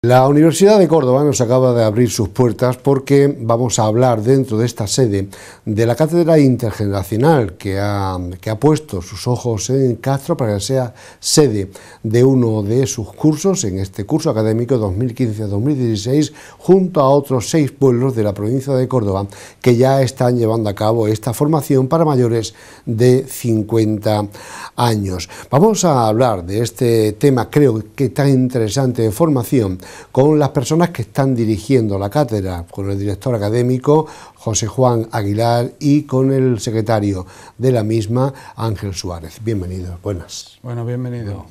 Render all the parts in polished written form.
La Universidad de Córdoba nos acaba de abrir sus puertas porque vamos a hablar dentro de esta sede de la cátedra intergeneracional que ha puesto sus ojos en Castro para que sea sede de uno de sus cursos en este curso académico 2015-2016 junto a otros 6 pueblos de la provincia de Córdoba que ya están llevando a cabo esta formación para mayores de 50 años. Vamos a hablar de este tema, creo que tan interesante de formación, con las personas que están dirigiendo la cátedra, con el director académico José Juan Aguilar y con el secretario de la misma, Ángel Suárez. Bienvenidos, buenas. Bueno, bienvenido.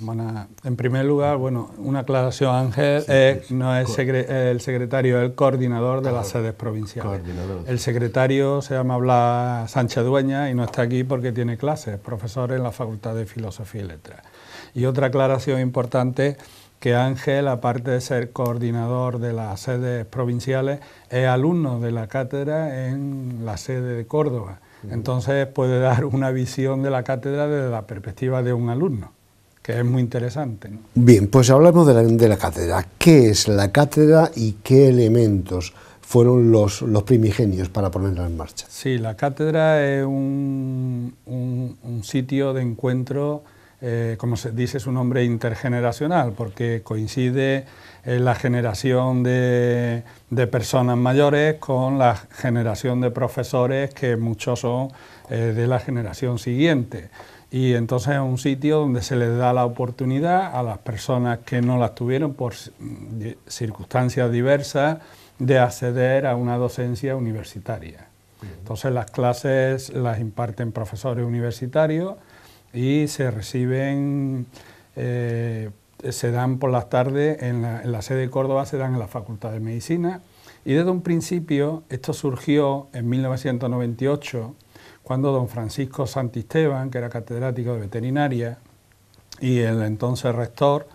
En primer lugar, una aclaración, Ángel no es el secretario, es el coordinador de las sedes provinciales. El secretario se llama Blas Sánchez Dueña y no está aquí porque tiene clases, profesor en la Facultad de Filosofía y Letras. Y otra aclaración importante, que Ángel, aparte de ser coordinador de las sedes provinciales, es alumno de la cátedra en la sede de Córdoba. Entonces puede dar una visión de la cátedra desde la perspectiva de un alumno, que es muy interesante, ¿no? Bien, pues hablamos de la cátedra. ¿Qué es la cátedra y qué elementos fueron los primigenios para ponerla en marcha? Sí, la cátedra es un sitio de encuentro, como se dice su nombre, intergeneracional, porque coincide la generación de personas mayores con la generación de profesores, que muchos son de la generación siguiente. Y entonces es un sitio donde se les da la oportunidad a las personas que no las tuvieron por circunstancias diversas de acceder a una docencia universitaria. Entonces las clases las imparten profesores universitarios y se reciben, se dan por las tardes en la sede de Córdoba, se dan en la Facultad de Medicina, y desde un principio esto surgió en 1998, cuando don Francisco Santisteban, que era catedrático de veterinaria, y el entonces rector,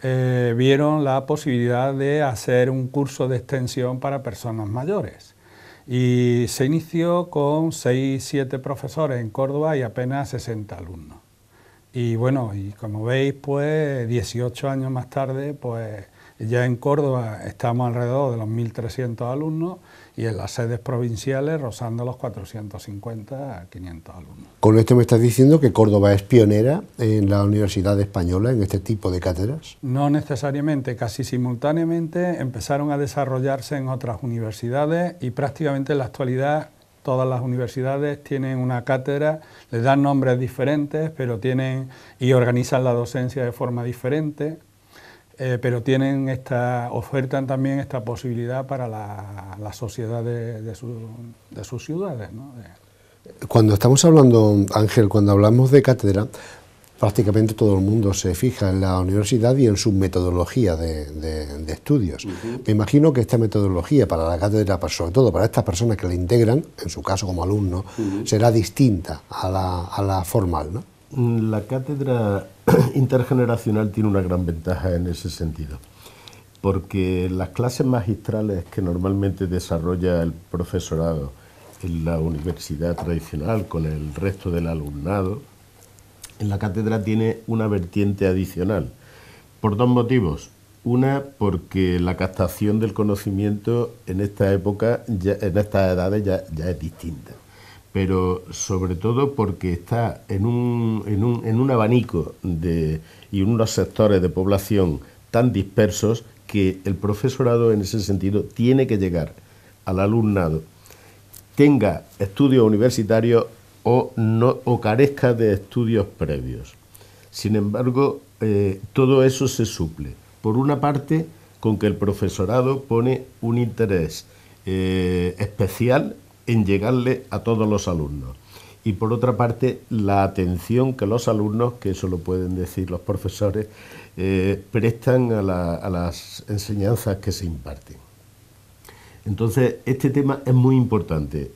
vieron la posibilidad de hacer un curso de extensión para personas mayores. Y se inició con 6-7 profesores en Córdoba y apenas 60 alumnos. Y bueno, y como veis, pues 18 años más tarde, pues ya en Córdoba estamos alrededor de los 1.300 alumnos y en las sedes provinciales rozando los 450 a 500 alumnos. Con esto me estás diciendo que Córdoba es pionera en la Universidad Española en este tipo de cátedras. No necesariamente, casi simultáneamente empezaron a desarrollarse en otras universidades y prácticamente en la actualidad todas las universidades tienen una cátedra, les dan nombres diferentes, pero y organizan la docencia de forma diferente. Pero ofertan también esta posibilidad para la sociedad de sus ciudades, ¿no? Cuando estamos hablando, Ángel, cuando hablamos de cátedra, prácticamente todo el mundo se fija en la universidad y en su metodología de estudios. Me imagino que esta metodología para la cátedra, sobre todo para estas personas que la integran, en su caso como alumno, será distinta a la formal, ¿no? La cátedra intergeneracional tiene una gran ventaja en ese sentido, porque las clases magistrales que normalmente desarrolla el profesorado en la universidad tradicional con el resto del alumnado, en la cátedra tiene una vertiente adicional, por dos motivos. Una, porque la captación del conocimiento en esta época, en estas edades ya es distinta. Pero sobre todo porque está en un abanico y unos sectores de población tan dispersos que el profesorado en ese sentido tiene que llegar al alumnado, tenga estudios universitarios o carezca de estudios previos. Sin embargo, todo eso se suple. Por una parte, con que el profesorado pone un interés especial en llegarle a todos los alumnos. Y por otra parte, la atención que los alumnos, que eso lo pueden decir los profesores, prestan a las enseñanzas que se imparten. Entonces, este tema es muy importante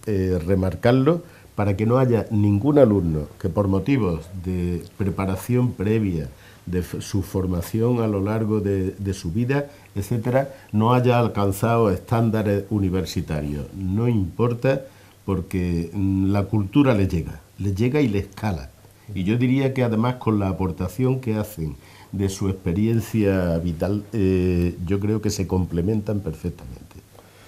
remarcarlo para que no haya ningún alumno que por motivos de preparación previa, de su formación a lo largo de su vida, etcétera, no haya alcanzado estándares universitarios. No importa, porque la cultura les llega y les cala. Y yo diría que además con la aportación que hacen de su experiencia vital, yo creo que se complementan perfectamente.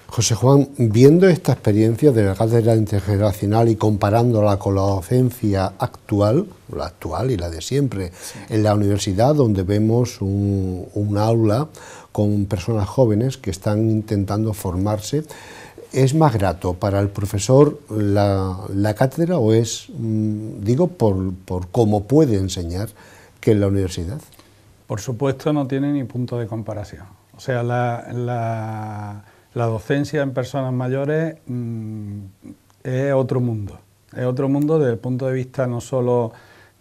José Juan, viendo esta experiencia de la cátedra intergeneracional y comparándola con la docencia actual, la actual y la de siempre, sí, en la universidad, donde vemos un aula con personas jóvenes que están intentando formarse, ¿es más grato para el profesor la cátedra o es, digo, por cómo puede enseñar que en la universidad? Por supuesto no tiene ni punto de comparación. O sea, la docencia en personas mayores es otro mundo. Es otro mundo desde el punto de vista no solo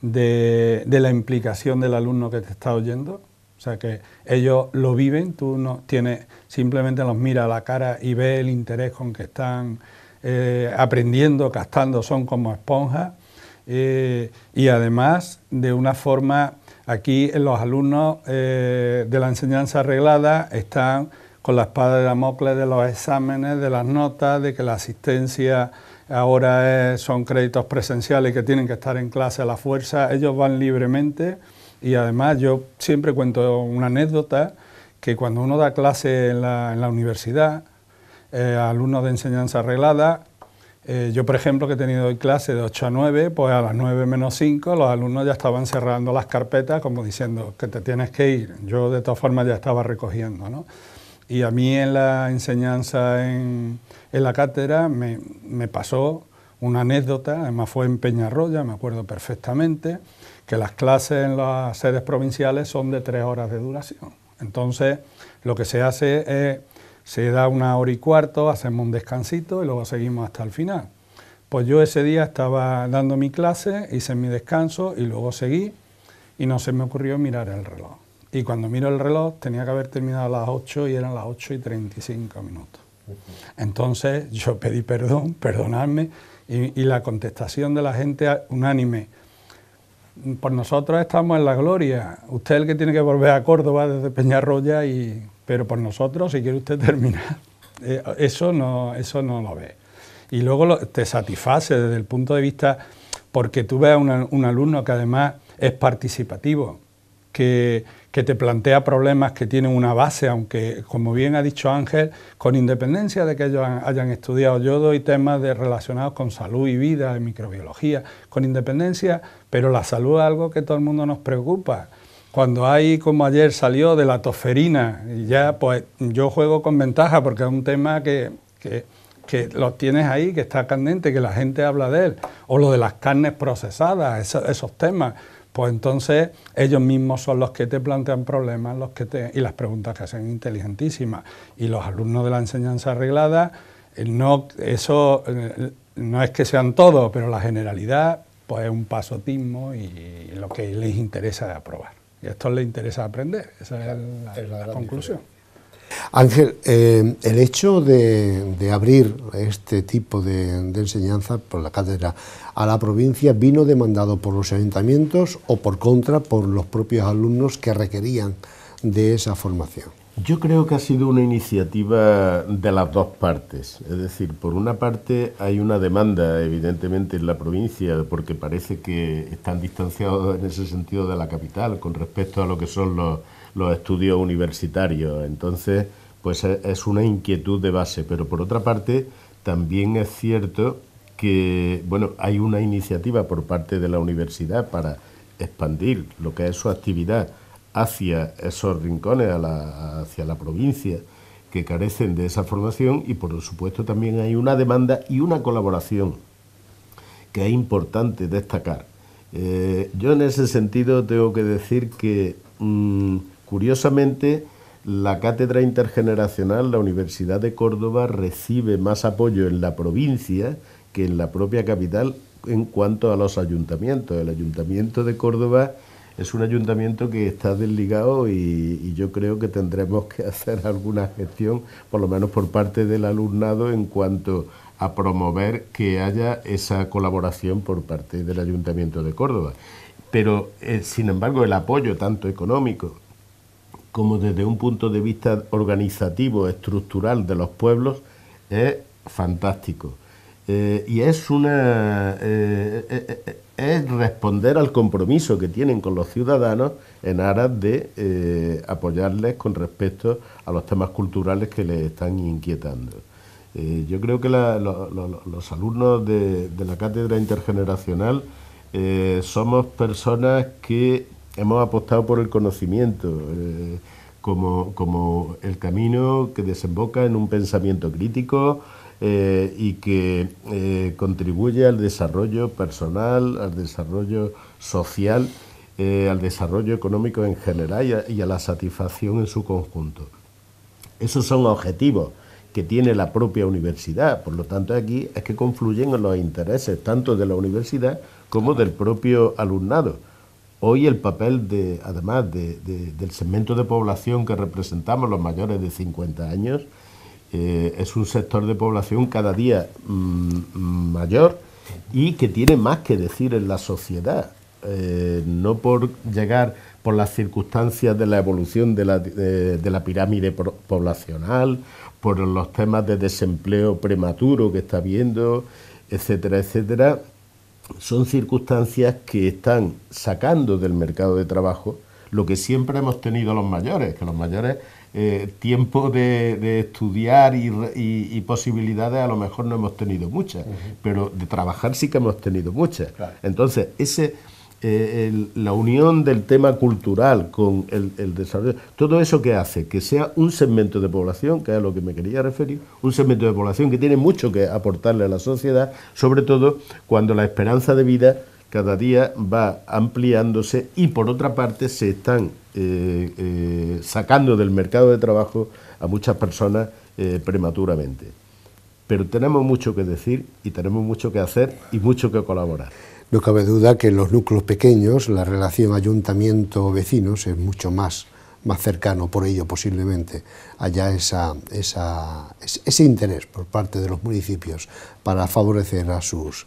de la implicación del alumno que te está oyendo, o sea que ellos lo viven, tú no tienes, simplemente los miras a la cara y ves el interés con que están aprendiendo, captando, son como esponjas, y además de una forma, aquí los alumnos de la enseñanza reglada están con la espada de Damocles de los exámenes, de las notas, de que la asistencia ahora son créditos presenciales que tienen que estar en clase a la fuerza, ellos van libremente. Y además yo siempre cuento una anécdota, que cuando uno da clase en la universidad, a alumnos de enseñanza reglada, yo por ejemplo que he tenido hoy clase de 8 a 9, pues a las 9 menos 5 los alumnos ya estaban cerrando las carpetas como diciendo que te tienes que ir. Yo de todas formas ya estaba recogiendo, ¿no? Y a mí en la enseñanza en la cátedra me pasó una anécdota, además fue en Peñarroya, me acuerdo perfectamente, que las clases en las sedes provinciales son de 3 horas de duración. Entonces, lo que se hace es, se da 1 hora y cuarto, hacemos un descansito y luego seguimos hasta el final. Pues yo ese día estaba dando mi clase, hice mi descanso y luego seguí y no se me ocurrió mirar el reloj. Y cuando miro el reloj tenía que haber terminado a las 8 y eran las 8:35 minutos. Entonces yo pedí perdón, perdonadme, y la contestación de la gente unánime: por nosotros estamos en la gloria, usted es el que tiene que volver a Córdoba desde Peñarroya, pero por nosotros, si quiere usted terminar, eso no lo ve. Y luego te satisface desde el punto de vista, porque tú ves a un alumno que además es participativo, que te plantea problemas que tienen una base, aunque, como bien ha dicho Ángel, con independencia de que ellos hayan estudiado, yo doy temas relacionados con salud y vida, de microbiología, con independencia, pero la salud es algo que todo el mundo nos preocupa. Cuando hay, como ayer salió, de la tosferina, y ya pues yo juego con ventaja porque es un tema que lo tienes ahí, que está candente, que la gente habla de él, o lo de las carnes procesadas, esos temas. Pues entonces ellos mismos son los que te plantean problemas, y las preguntas que hacen inteligentísimas. Y los alumnos de la enseñanza reglada, eso no es que sean todos, pero la generalidad pues es un pasotismo y lo que les interesa es aprobar. Y a estos les interesa aprender, esa es la conclusión. Ángel, el hecho de abrir este tipo de enseñanza por la cátedra a la provincia vino demandado por los ayuntamientos o por contra por los propios alumnos que requerían de esa formación. Yo creo que ha sido una iniciativa de las dos partes, es decir, por una parte hay una demanda evidentemente en la provincia porque parece que están distanciados en ese sentido de la capital con respecto a lo que son los estudios universitarios, entonces pues es una inquietud de base, pero por otra parte también es cierto que bueno, hay una iniciativa por parte de la universidad para expandir lo que es su actividad hacia esos rincones, hacia la provincia que carecen de esa formación y por supuesto también hay una demanda y una colaboración que es importante destacar. Yo en ese sentido tengo que decir que curiosamente la Cátedra Intergeneracional, la Universidad de Córdoba recibe más apoyo en la provincia que en la propia capital en cuanto a los ayuntamientos. El Ayuntamiento de Córdoba es un ayuntamiento que está desligado y yo creo que tendremos que hacer alguna gestión, por lo menos por parte del alumnado, en cuanto a promover que haya esa colaboración por parte del Ayuntamiento de Córdoba. Pero, sin embargo, el apoyo tanto económico como desde un punto de vista organizativo, estructural de los pueblos, es fantástico. y es responder al compromiso que tienen con los ciudadanos en aras de apoyarles con respecto a los temas culturales que les están inquietando. Yo creo que los alumnos de la Cátedra Intergeneracional somos personas que hemos apostado por el conocimiento como el camino que desemboca en un pensamiento crítico y que contribuye al desarrollo personal, al desarrollo social, al desarrollo económico en general y a la satisfacción en su conjunto. Esos son objetivos que tiene la propia universidad, por lo tanto aquí es que confluyen los intereses tanto de la universidad como del propio alumnado. Hoy el papel, además del segmento de población que representamos, los mayores de 50 años, es un sector de población cada día mayor y que tiene más que decir en la sociedad. No por llegar por las circunstancias de la evolución de la pirámide poblacional, por los temas de desempleo prematuro que está habiendo, etcétera, etcétera. Son circunstancias que están sacando del mercado de trabajo lo que siempre hemos tenido los mayores, que los mayores tiempo de estudiar y posibilidades a lo mejor no hemos tenido muchas, pero de trabajar sí que hemos tenido muchas. Claro. Entonces, la unión del tema cultural con el desarrollo, todo eso que hace que sea un segmento de población, que es a lo que me quería referir, un segmento de población que tiene mucho que aportarle a la sociedad, sobre todo cuando la esperanza de vida cada día va ampliándose y por otra parte se están sacando del mercado de trabajo a muchas personas prematuramente. Pero tenemos mucho que decir y tenemos mucho que hacer y mucho que colaborar. No cabe duda que en los núcleos pequeños la relación ayuntamiento-vecinos es mucho más cercano, por ello posiblemente haya ese interés por parte de los municipios para favorecer a sus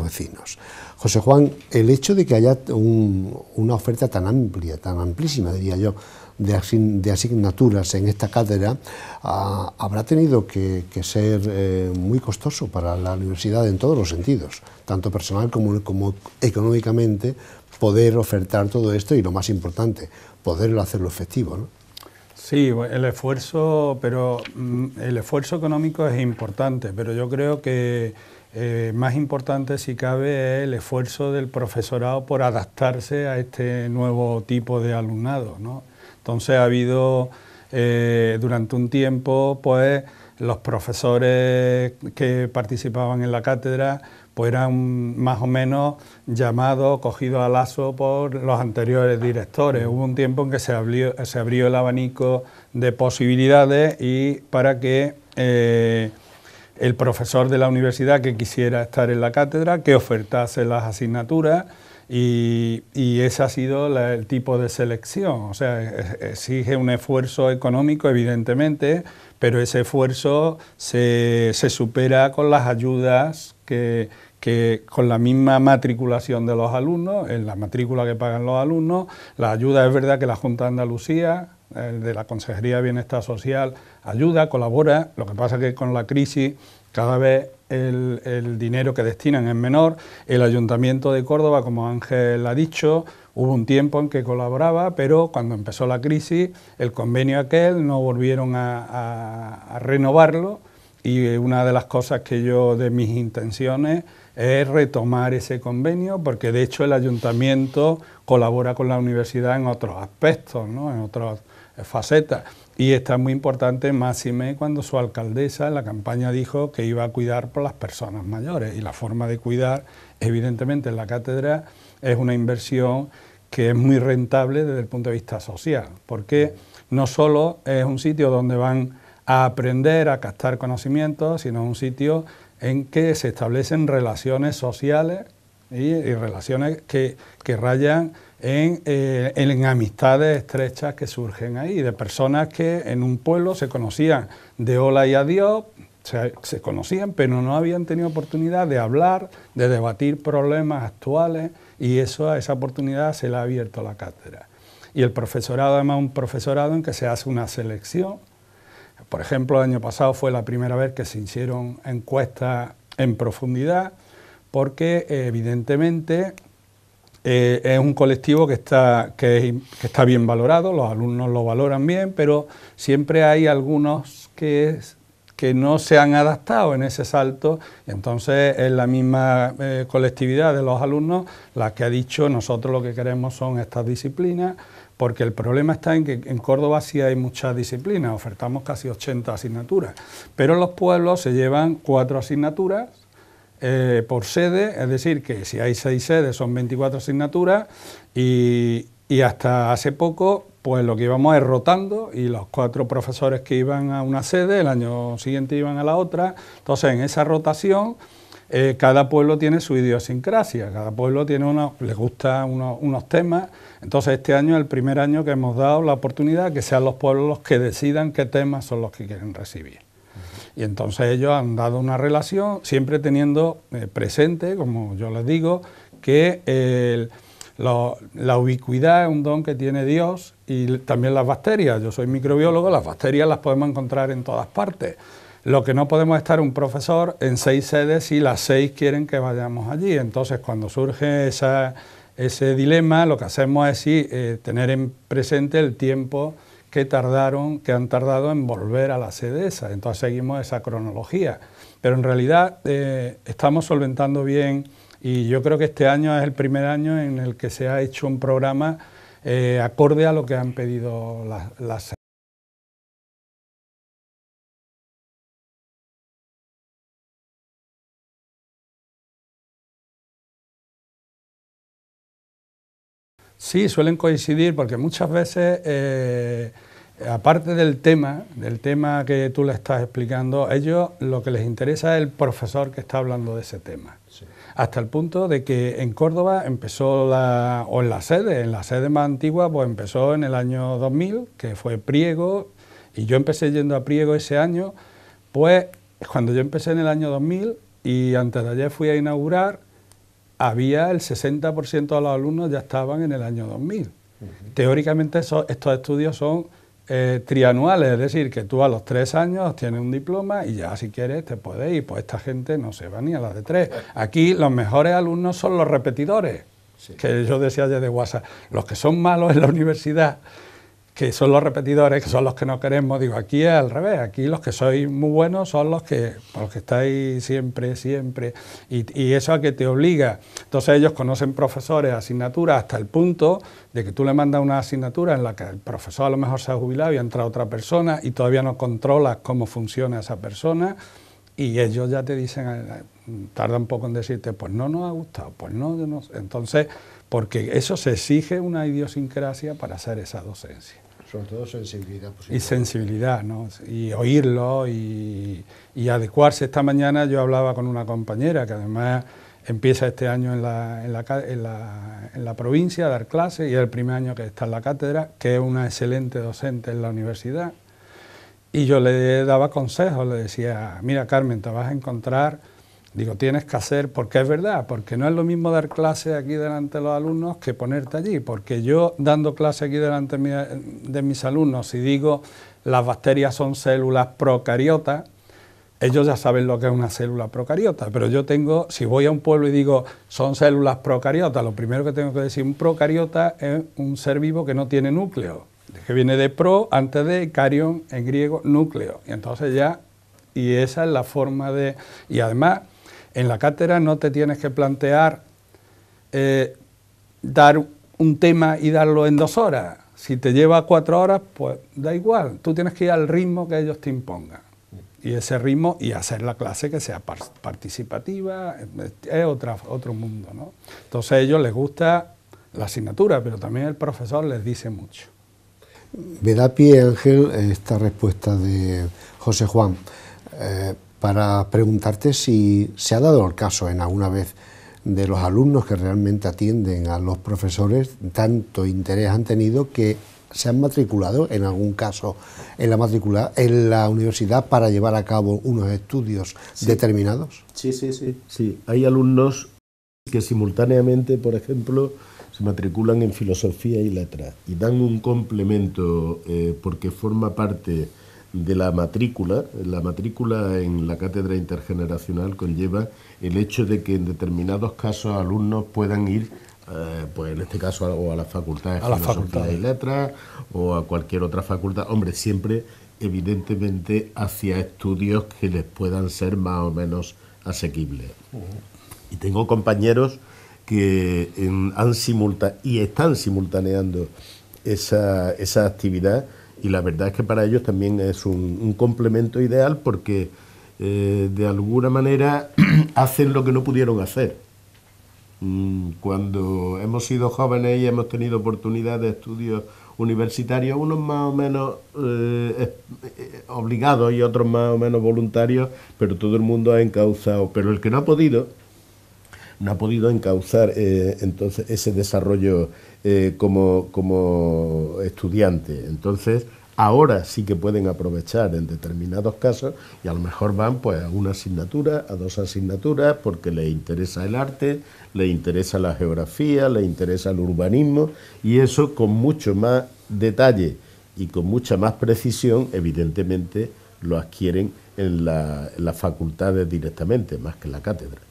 vecinos. José Juan, el hecho de que haya una oferta tan amplia, tan amplísima, diría yo, de asignaturas en esta cátedra, habrá tenido que ser muy costoso para la universidad en todos los sentidos, tanto personal como económicamente, poder ofertar todo esto y, lo más importante, poderlo hacerlo efectivo, ¿no? Sí, el esfuerzo económico es importante, pero yo creo que más importante, si cabe, es el esfuerzo del profesorado por adaptarse a este nuevo tipo de alumnado, ¿no? Entonces ha habido durante un tiempo, pues los profesores que participaban en la cátedra pues eran más o menos llamados, cogidos a lazo por los anteriores directores. Hubo un tiempo en que se abrió el abanico de posibilidades y para que el profesor de la universidad que quisiera estar en la cátedra, que ofertase las asignaturas, y ese ha sido el tipo de selección. O sea, exige un esfuerzo económico, evidentemente, pero ese esfuerzo se supera con las ayudas que con la misma matriculación de los alumnos, en la matrícula que pagan los alumnos. La ayuda, es verdad que la Junta de Andalucía, de la Consejería de Bienestar Social, ayuda, colabora. Lo que pasa es que con la crisis cada vez el dinero que destinan es menor. El Ayuntamiento de Córdoba, como Ángel ha dicho, hubo un tiempo en que colaboraba, pero cuando empezó la crisis, el convenio aquel no volvieron a renovarlo, y una de las cosas que de mis intenciones es retomar ese convenio, porque de hecho el Ayuntamiento colabora con la universidad en otros aspectos, ¿no?, en otras facetas. Y está muy importante, máxime cuando su alcaldesa en la campaña dijo que iba a cuidar por las personas mayores, y la forma de cuidar, evidentemente, en la cátedra es una inversión que es muy rentable desde el punto de vista social, porque no solo es un sitio donde van a aprender, a captar conocimientos, sino un sitio en que se establecen relaciones sociales y relaciones que rayan en amistades estrechas que surgen ahí, de personas que en un pueblo se conocían de hola y adiós, se conocían, pero no habían tenido oportunidad de hablar, de debatir problemas actuales, y esa oportunidad se la ha abierto la cátedra. Y el profesorado, además, un profesorado en que se hace una selección. Por ejemplo, el año pasado fue la primera vez que se hicieron encuestas en profundidad, porque evidentemente es un colectivo que está bien valorado, los alumnos lo valoran bien, pero siempre hay algunos que no se han adaptado en ese salto, y entonces es la misma colectividad de los alumnos la que ha dicho nosotros lo que queremos son estas disciplinas, porque el problema está en que en Córdoba sí hay muchas disciplinas, ofertamos casi 80 asignaturas, pero en los pueblos se llevan 4 asignaturas por sede, es decir, que si hay 6 sedes son 24 asignaturas y hasta hace poco pues lo que íbamos es rotando y los 4 profesores que iban a una sede el año siguiente iban a la otra, entonces en esa rotación cada pueblo tiene su idiosincrasia, cada pueblo tiene les gustan unos temas, entonces este año es el primer año que hemos dado la oportunidad que sean los pueblos los que decidan qué temas son los que quieren recibir. Y entonces ellos han dado una relación, siempre teniendo presente, como yo les digo, que la ubicuidad es un don que tiene Dios y también las bacterias. Yo soy microbiólogo, las bacterias las podemos encontrar en todas partes. Lo que no podemos estar un profesor en 6 sedes si las 6 quieren que vayamos allí. Entonces, cuando surge ese dilema, lo que hacemos es tener en presente el tiempo que han tardado en volver a la sede esa. Entonces seguimos esa cronología. Pero en realidad estamos solventando bien y yo creo que este año es el primer año en el que se ha hecho un programa acorde a lo que han pedido las sedes. Sí, suelen coincidir porque muchas veces, aparte del tema que tú le estás explicando, a ellos lo que les interesa es el profesor que está hablando de ese tema. Sí. Hasta el punto de que en Córdoba empezó, en la sede más antigua, pues empezó en el año 2000, que fue Priego, y yo empecé yendo a Priego ese año, pues cuando yo empecé en el año 2000 y antes de ayer fui a inaugurar, había el 60% de los alumnos ya estaban en el año 2000. Teóricamente estos estudios son trianuales, es decir, que tú a los 3 años tienes un diploma y ya si quieres te puedes ir, pues esta gente no se va ni a la de 3. Aquí los mejores alumnos son los repetidores, sí, que yo decía ayer de WhatsApp, los que son malos en la universidad, que son los repetidores, que son los que no queremos, digo, aquí es al revés, aquí los que sois muy buenos son los que estáis siempre, y eso a que te obliga. Entonces ellos conocen profesores, asignaturas, hasta el punto de que tú le mandas una asignatura en la que el profesor a lo mejor se ha jubilado y ha entrado otra persona y todavía no controlas cómo funciona esa persona y ellos ya te dicen, tardan un poco en decirte, pues no nos ha gustado, pues no. Entonces, porque eso se exige una idiosincrasia para hacer esa docencia. Sobre todo sensibilidad. Y sensibilidad, ¿no? Y oírlo y adecuarse. Esta mañana yo hablaba con una compañera que además empieza este año en la provincia a dar clases y es el primer año que está en la cátedra, que es una excelente docente en la universidad. Y yo le daba consejos, le decía, mira Carmen, te vas a encontrar, digo, tienes que hacer, porque es verdad, porque no es lo mismo dar clase aquí delante de los alumnos que ponerte allí, porque yo dando clase aquí delante de mis alumnos, si digo las bacterias son células procariotas, ellos ya saben lo que es una célula procariota, pero yo tengo, si voy a un pueblo y digo son células procariotas, lo primero que tengo que decir, un procariota es un ser vivo que no tiene núcleo, que viene de pro, antes de carión, en griego, núcleo, y entonces ya, y esa es la forma de, y además, en la cátedra no te tienes que plantear dar un tema y darlo en 2 horas. Si te lleva 4 horas, pues da igual. Tú tienes que ir al ritmo que ellos te impongan. Y ese ritmo, y hacer la clase que sea participativa, es otro mundo, ¿no? Entonces a ellos les gusta la asignatura, pero también el profesor les dice mucho. Me da pie, Ángel, esta respuesta de José Juan, para preguntarte si se ha dado el caso en alguna vez de los alumnos que realmente atienden a los profesores, tanto interés han tenido que se han matriculado en algún caso en la universidad para llevar a cabo unos estudios determinados. Sí. Hay alumnos que simultáneamente, por ejemplo, se matriculan en filosofía y letras y dan un complemento porque forma parte de la matrícula. La matrícula en la cátedra intergeneracional conlleva el hecho de que en determinados casos alumnos puedan ir, pues en este caso, o a las facultades de Filosofía y Letras, o a cualquier otra facultad. Hombre, siempre, evidentemente, hacia estudios que les puedan ser más o menos asequibles. Y tengo compañeros que están simultaneando esa actividad, y la verdad es que para ellos también es un complemento ideal, porque de alguna manera hacen lo que no pudieron hacer. Cuando hemos sido jóvenes y hemos tenido oportunidad de estudios universitarios, unos más o menos obligados y otros más o menos voluntarios, pero todo el mundo ha encauzado. Pero el que no ha podido encauzar entonces ese desarrollo como estudiante. Entonces, ahora sí que pueden aprovechar en determinados casos, y a lo mejor van pues a una asignatura, a 2 asignaturas, porque les interesa el arte, les interesa la geografía, les interesa el urbanismo, y eso con mucho más detalle y con mucha más precisión, evidentemente, lo adquieren en las facultades directamente, más que en la cátedra.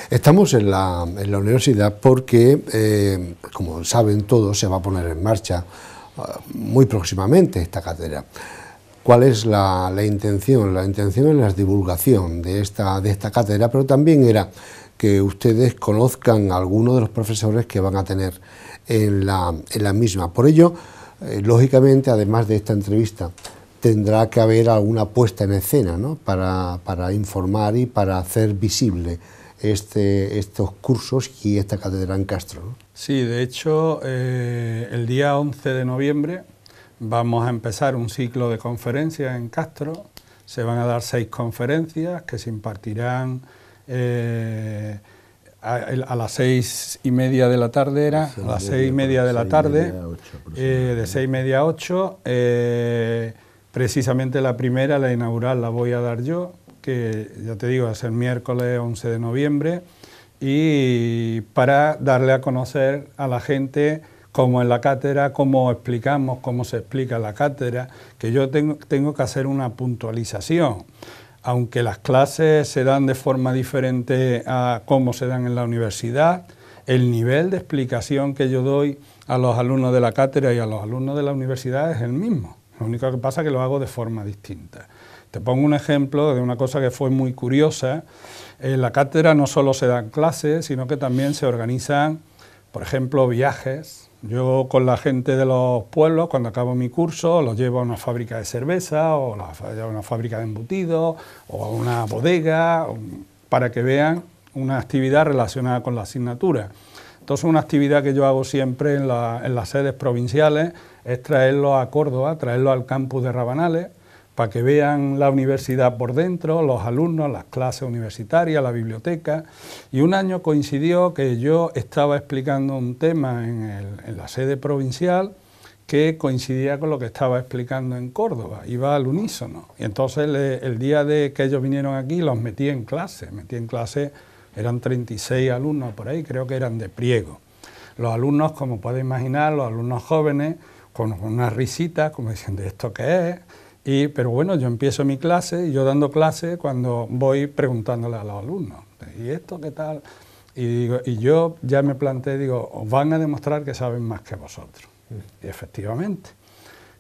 Estamos en la universidad porque, como saben todos, se va a poner en marcha muy próximamente esta cátedra. ¿Cuál es la intención? La intención es la divulgación de esta cátedra, pero también era que ustedes conozcan a algunos de los profesores que van a tener en la misma. Por ello, lógicamente, además de esta entrevista, tendrá que haber alguna puesta en escena, ¿no?, para informar y para hacer visible estos cursos y esta cátedra en Castro, ¿no? Sí, de hecho, el día 11 de noviembre vamos a empezar un ciclo de conferencias en Castro. Se van a dar 6 conferencias que se impartirán a las 6:30 de la tarde, de 6:30 a 8. Precisamente la primera, la inaugural, la voy a dar yo, que ya te digo, es el miércoles 11 de noviembre, y para darle a conocer a la gente cómo es la cátedra, cómo explicamos, cómo se explica la cátedra, que yo tengo que hacer una puntualización. Aunque las clases se dan de forma diferente a cómo se dan en la universidad, el nivel de explicación que yo doy a los alumnos de la cátedra y a los alumnos de la universidad es el mismo. Lo único que pasa es que lo hago de forma distinta. Te pongo un ejemplo de una cosa que fue muy curiosa. En la cátedra no solo se dan clases, sino que también se organizan, por ejemplo, viajes. Yo con la gente de los pueblos, cuando acabo mi curso, los llevo a una fábrica de cerveza, o a una fábrica de embutidos, o a una bodega, para que vean una actividad relacionada con la asignatura. Entonces, una actividad que yo hago siempre en las sedes provinciales es traerlos a Córdoba, traerlos al campus de Rabanales, para que vean la universidad por dentro, los alumnos, las clases universitarias, la biblioteca. Y un año coincidió que yo estaba explicando un tema en la sede provincial que coincidía con lo que estaba explicando en Córdoba, iba al unísono. Y entonces el día de que ellos vinieron aquí los metí en clase, eran 36 alumnos por ahí, creo que eran de Priego. Los alumnos, como puedes imaginar, los alumnos jóvenes, con unas risitas, como diciendo, ¿esto qué es? Pero bueno, yo empiezo mi clase, y yo dando clase cuando voy preguntándole a los alumnos, ¿y esto qué tal? Y yo ya me planteé, digo, os van a demostrar que saben más que vosotros. Y efectivamente,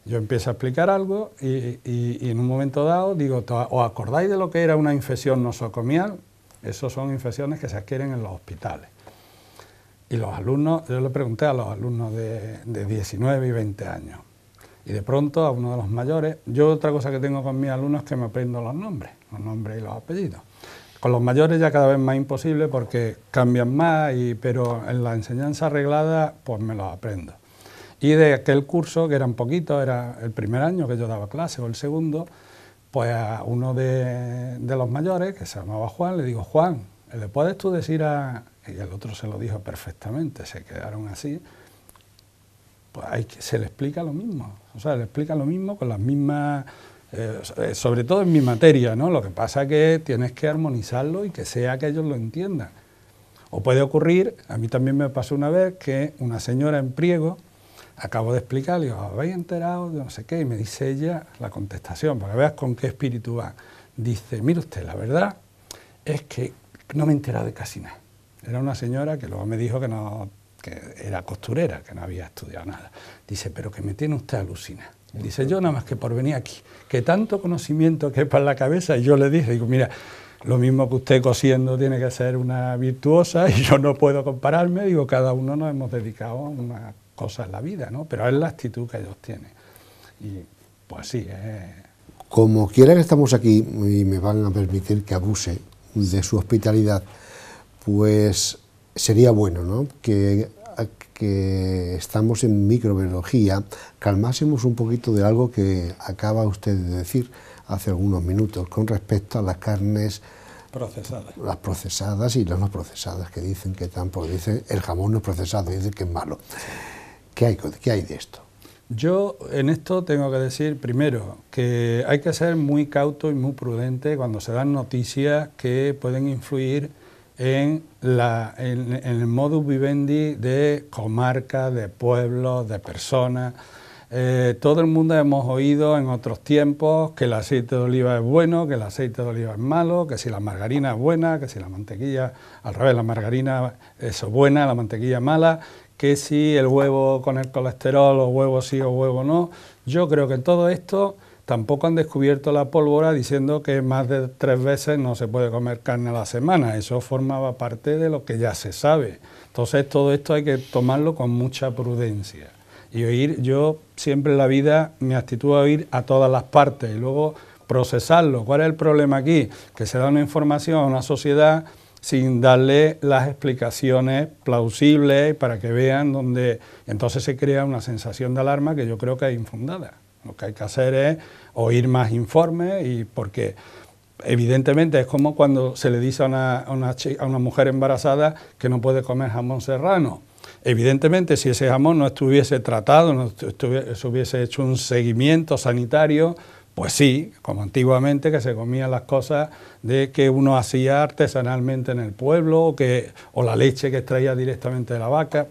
yo empiezo a explicar algo y en un momento dado digo, ¿os acordáis de lo que era una infección nosocomial? Esas son infecciones que se adquieren en los hospitales. Y los alumnos, yo le pregunté a los alumnos de 19 y 20 años. Y de pronto a uno de los mayores, yo otra cosa que tengo con mis alumnos es que me aprendo los nombres y los apellidos. Con los mayores ya cada vez más imposible porque cambian más, pero en la enseñanza reglada pues me los aprendo. Y de aquel curso, que eran poquitos, era el primer año que yo daba clase o el segundo, pues a uno de los mayores, que se llamaba Juan, le digo, Juan, ¿le puedes tú decir a...? Y el otro se lo dijo perfectamente, se quedaron así. Pues se le explica lo mismo, o sea, le explica lo mismo con las mismas, sobre todo en mi materia, ¿no? Lo que pasa es que tienes que armonizarlo y que sea que ellos lo entiendan. O puede ocurrir, a mí también me pasó una vez, que una señora en Priego acabo de explicar, le digo, ¿habéis enterado de no sé qué? Y me dice ella la contestación, para que veas con qué espíritu va. Dice, mire usted, la verdad es que no me he enterado de casi nada. Era una señora que luego me dijo que era costurera, que no había estudiado nada. Dice, pero que me tiene usted alucinado. Dice, yo nada más que por venir aquí, que tanto conocimiento que para la cabeza, y yo le dije, digo, mira, lo mismo que usted cosiendo tiene que ser una virtuosa, y yo no puedo compararme, digo, cada uno nos hemos dedicado a una cosa en la vida, ¿no? Pero es la actitud que ellos tienen. Y pues sí, Como quiera que estamos aquí, y me van a permitir que abuse de su hospitalidad, pues sería bueno, ¿no?, que estamos en microbiología, calmásemos un poquito de algo que acaba usted de decir hace algunos minutos con respecto a las carnes procesadas. Las procesadas y las no procesadas, que dicen que porque dicen el jamón no es procesado, dicen que es malo. ¿Qué hay de esto? Yo en esto tengo que decir primero que hay que ser muy cauto y muy prudente cuando se dan noticias que pueden influir en el modus vivendi de comarcas, de pueblos, de personas. Todo el mundo hemos oído en otros tiempos que el aceite de oliva es bueno, que el aceite de oliva es malo, que si la margarina es buena, que si la mantequilla, al revés, la margarina es buena, la mantequilla es mala, que si el huevo con el colesterol, o huevo sí o huevo no. Yo creo que en todo esto tampoco han descubierto la pólvora diciendo que más de 3 veces no se puede comer carne a la semana. Eso formaba parte de lo que ya se sabe. Entonces todo esto hay que tomarlo con mucha prudencia. Y oír, yo siempre en la vida, mi actitud es oír a todas las partes y luego procesarlo. ¿Cuál es el problema aquí? Que se da una información a una sociedad sin darle las explicaciones plausibles para que vean dónde. Entonces se crea una sensación de alarma que yo creo que es infundada. Lo que hay que hacer es oír más informes, y porque evidentemente es como cuando se le dice a una mujer embarazada que no puede comer jamón serrano. Evidentemente, si ese jamón no estuviese tratado, no se hubiese hecho un seguimiento sanitario, pues sí, como antiguamente, que se comían las cosas de que uno hacía artesanalmente en el pueblo, o la leche que extraía directamente de la vaca.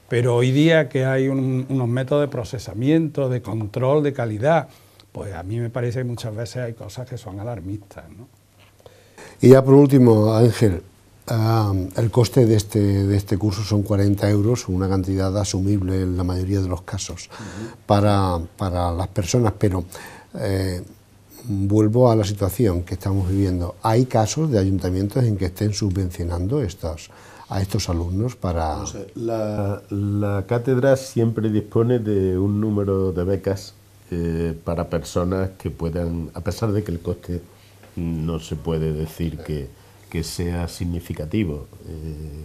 Pero hoy día que hay unos métodos de procesamiento, de control de calidad, pues a mí me parece que muchas veces hay cosas que son alarmistas, ¿no? Y ya por último, Ángel, el coste de este curso son 40 euros, una cantidad asumible en la mayoría de los casos para las personas, pero vuelvo a la situación que estamos viviendo. Hay casos de ayuntamientos en que estén subvencionando a estos alumnos para... O sea, la cátedra siempre dispone de un número de becas para personas que puedan, a pesar de que el coste no se puede decir que sea significativo.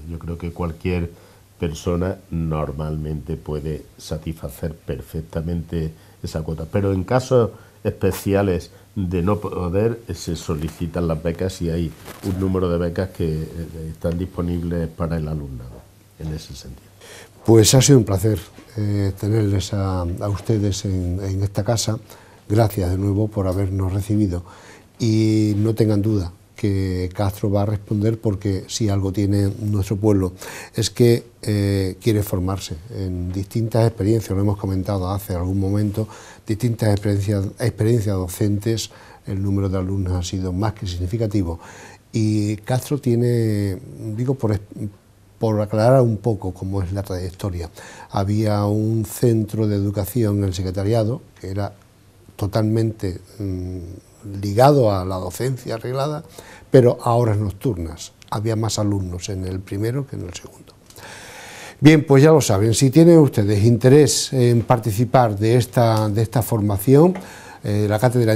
Yo creo que cualquier persona normalmente puede satisfacer perfectamente esa cuota, pero en casos especiales de no poder se solicitan las becas y hay un número de becas que están disponibles para el alumnado en ese sentido. Pues ha sido un placer tenerles a ustedes en esta casa. Gracias de nuevo por habernos recibido y no tengan duda que Castro va a responder, porque si algo tiene nuestro pueblo es que quiere formarse en distintas experiencias, lo hemos comentado hace algún momento, distintas experiencias docentes. El número de alumnos ha sido más que significativo y Castro tiene, digo por aclarar un poco cómo es la trayectoria, había un centro de educación en el secretariado que era totalmente ligado a la docencia arreglada, pero a horas nocturnas. Había más alumnos en el primero que en el segundo. Bien, pues ya lo saben, si tienen ustedes interés en participar de esta formación, la cátedra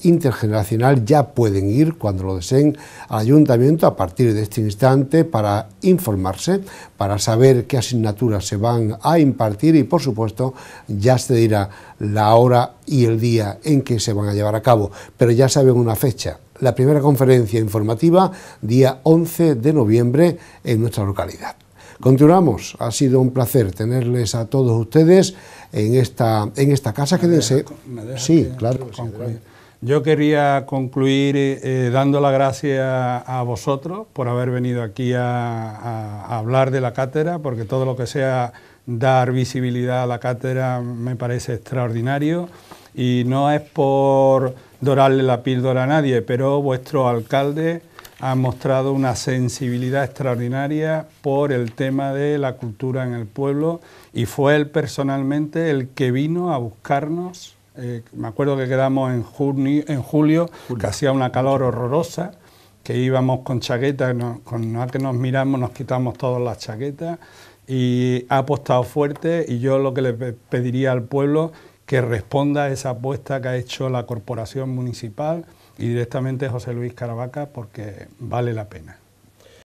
intergeneracional, ya pueden ir cuando lo deseen al ayuntamiento a partir de este instante para informarse, para saber qué asignaturas se van a impartir y por supuesto ya se dirá la hora y el día en que se van a llevar a cabo, pero ya saben una fecha, la primera conferencia informativa día 11 de noviembre en nuestra localidad. Continuamos, ha sido un placer tenerles a todos ustedes en esta casa. Quédense. Sí, claro. Yo quería concluir dando las gracias a vosotros por haber venido aquí a hablar de la cátedra, porque todo lo que sea dar visibilidad a la cátedra me parece extraordinario, y no es por dorarle la píldora a nadie, pero vuestro alcalde ha mostrado una sensibilidad extraordinaria por el tema de la cultura en el pueblo, y fue él personalmente el que vino a buscarnos. Me acuerdo que quedamos en julio, que hacía una calor horrorosa, que íbamos con chaquetas, con nada que nos miramos nos quitamos todas las chaquetas, y ha apostado fuerte, y yo lo que le pediría al pueblo que responda a esa apuesta que ha hecho la corporación municipal y directamente José Luis Caravaca, porque vale la pena.